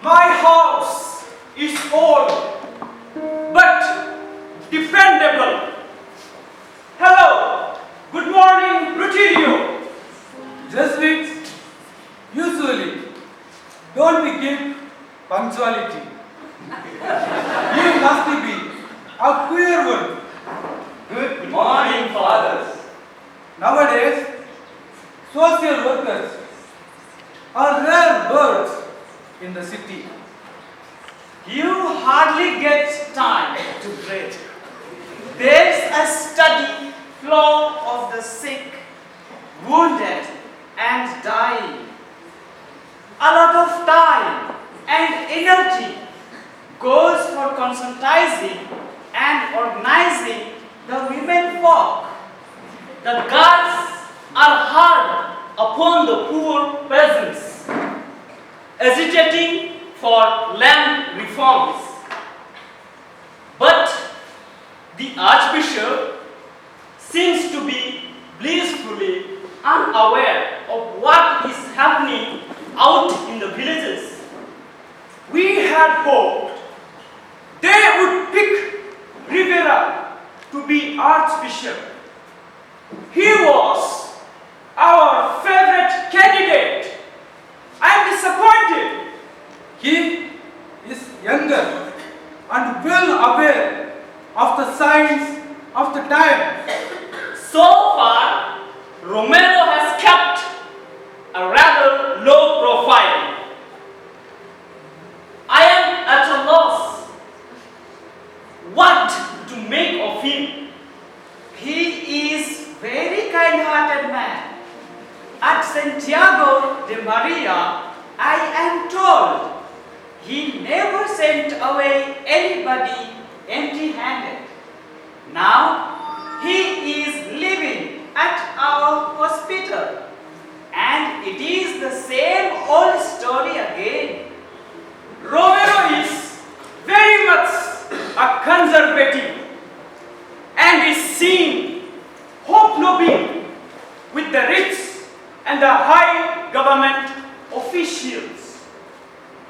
My house is old but dependable. Hello, good morning, Rutilio. Jesuits usually don't give punctuality. You must be a queer one. Good morning, fathers. Nowadays, social workers are rare birds in the city. You hardly get time to breathe. There's a steady flow of the sick, wounded, and dying. A lot of time and energy goes for conscientizing and organizing the women folk. The guards are hard upon the poor peasants, agitating for land reforms. But the Archbishop seems to be blissfully unaware of what is happening out in the villages. We had hoped they would pick Rivera to be Archbishop. He was our favorite candidate. I am disappointed. He is younger and well aware of the signs of the time. So far, Romero has kept a rather low profile. I am at a loss what to make of him. He is very kind-hearted man. At Santiago de Maria, I am told he never sent away anybody empty-handed. Now he is living at our hospital, and it is the same old story again. Romero is very much a conservative and is seen hobnobbing with the rich and the high government officials.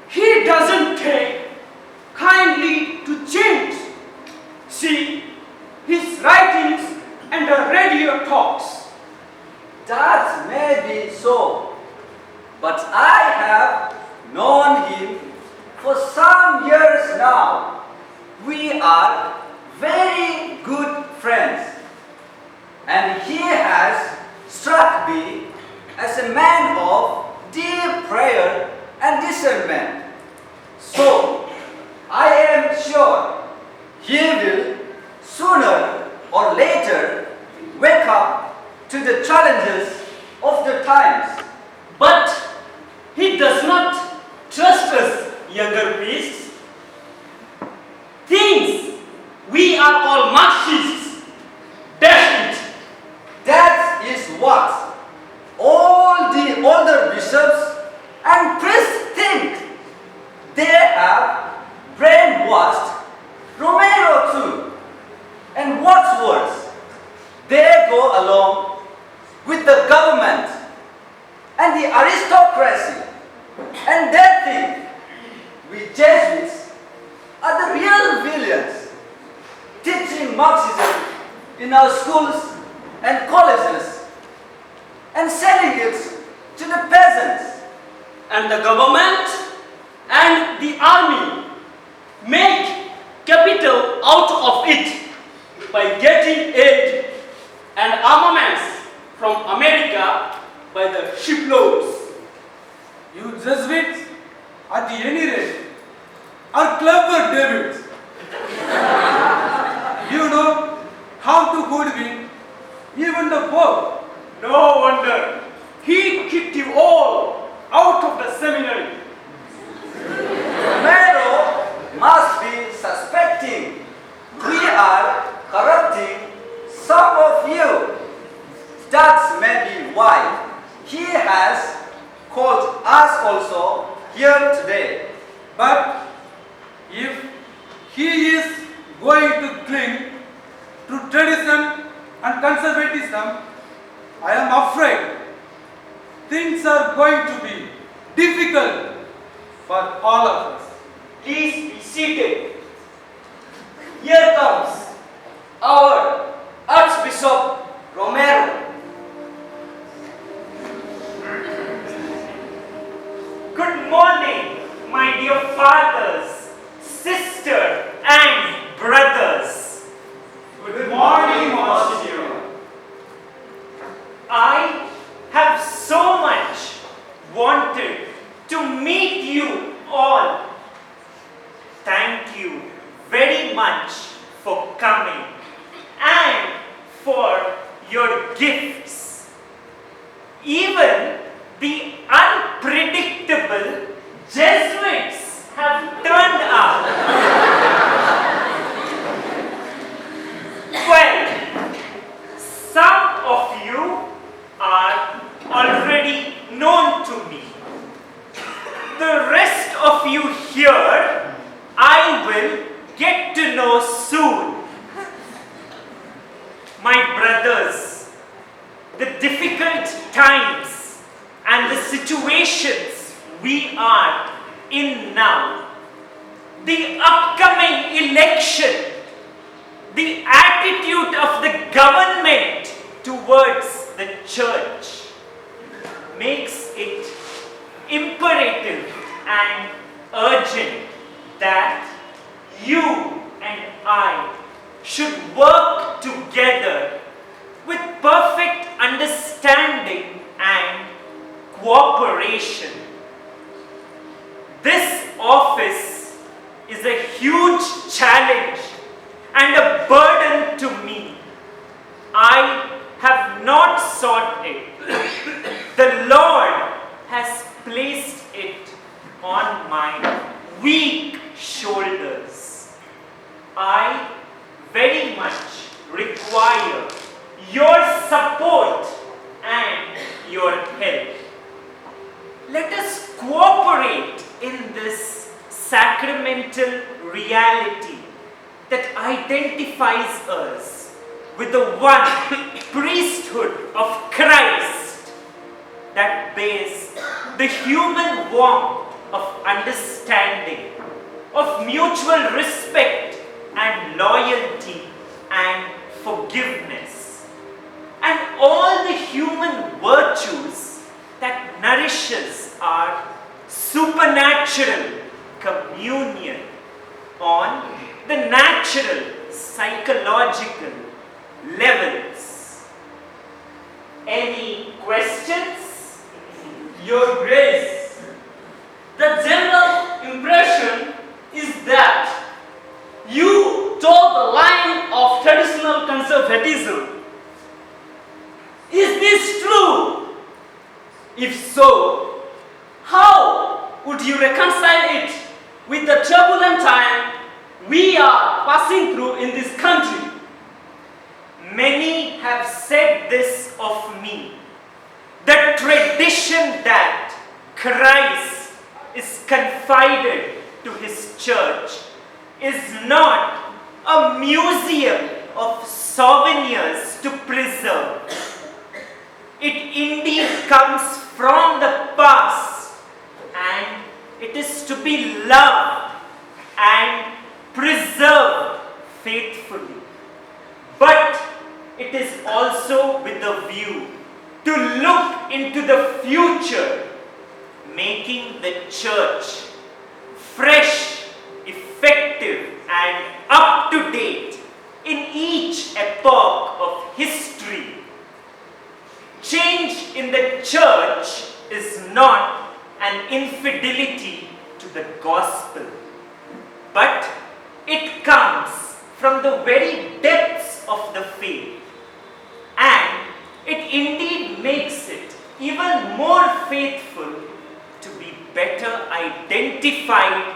He doesn't take kindly to change. See his writings and the radio talks. That may be so, but I have known him for some years now. We are very good friends, and he has struck me as a man of deep prayer and discernment. So, I am sure he will sooner or later wake up to the challenges of the times. But he does not trust us younger priests. Thinks we are all Marxists. Dash it! That is what all the older bishops and priests think. They have brainwashed Romero too. And what's worse, they go along with the government and the aristocracy, and they think we Jesuits are the real villains, teaching Marxism in our schools and colleges and selling it to the peasants. And the government and the army make capital out of it by getting aid and armaments from America by the shiploads. You Jesuits, at any rate, are clever devils. You know how to goodwin even the Pope. No wonder he kicked you all out of the seminary. Romero must be suspecting we are corrupting some of you. That may be why he has called us also here today. But if he is going to cling to tradition and conservatism, I am afraid things are going to be difficult for all of us. Please be seated. Here comes our Archbishop Romero. Good morning, my dear fathers, sisters, and brothers. Good morning, Monsignor. I have so much wanted to meet you all. Thank you very much for coming and for your gifts. Even the unpredictable Jesuits have turned up. Well, some of you are already known to me. The rest of you here, I will get to know soon. My brothers, the difficult times and the situations we are in now, the upcoming election, the attitude of the government towards the church makes it imperative and urgent that you and I should work together with perfect understanding and cooperation. This office is a huge challenge and a burden to me. I have not sought it. The Lord has placed it on my weak shoulders. I very much require your support and your help. Let us cooperate in this sacramental reality that identifies us with the one priesthood of Christ that bears the human warmth of understanding, of mutual respect and loyalty and forgiveness, and all the human virtues that nourishes our supernatural communion on the natural psychological levels. Any questions? Your Grace, the general impression is that you toe the line of traditional conservatism. Is this true? If so, how would you reconcile it with the turbulent time we are passing through in this country? Many have said this of me. The tradition that Christ is confided to his church is not a museum of souvenirs to preserve. It indeed comes from the past, and it is to be loved and preserved faithfully. But it is also with a view to look into the future, making the church fresh, effective, and up to date in each epoch of history. Change in the church is not an infidelity to the gospel, but it comes from the very depths of the faith, and it indeed makes it even more faithful to be better identified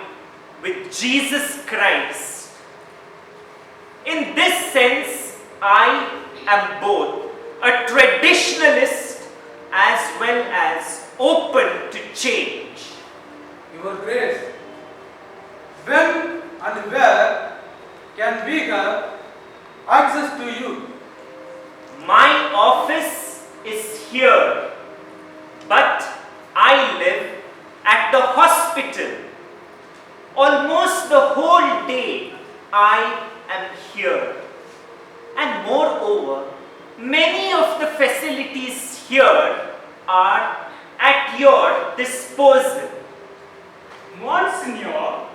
with Jesus Christ. In this sense, I am both a traditionalist as well as open to change. Your Grace, when and where can we have access to you? My office is here, but I live at the hospital. Almost the whole day I am here. And moreover, many of the facilities here are at your disposal. Monsignor,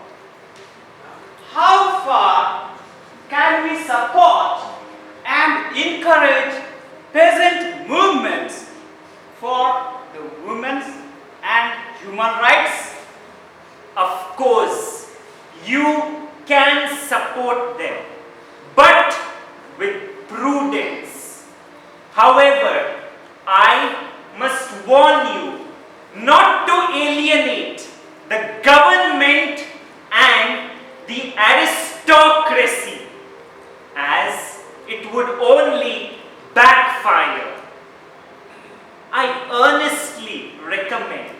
how far can we support and encourage peasant movements for the women's and human rights? Of course, you can support them, but with prudence. However, I must warn you not to alienate the government and the aristocracy, as it would only backfire. I earnestly recommend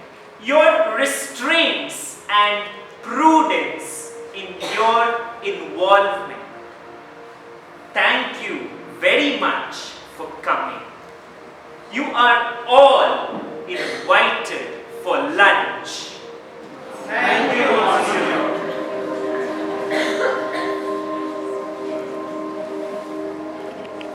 your restraints and prudence in your involvement. Thank you very much for coming. You are all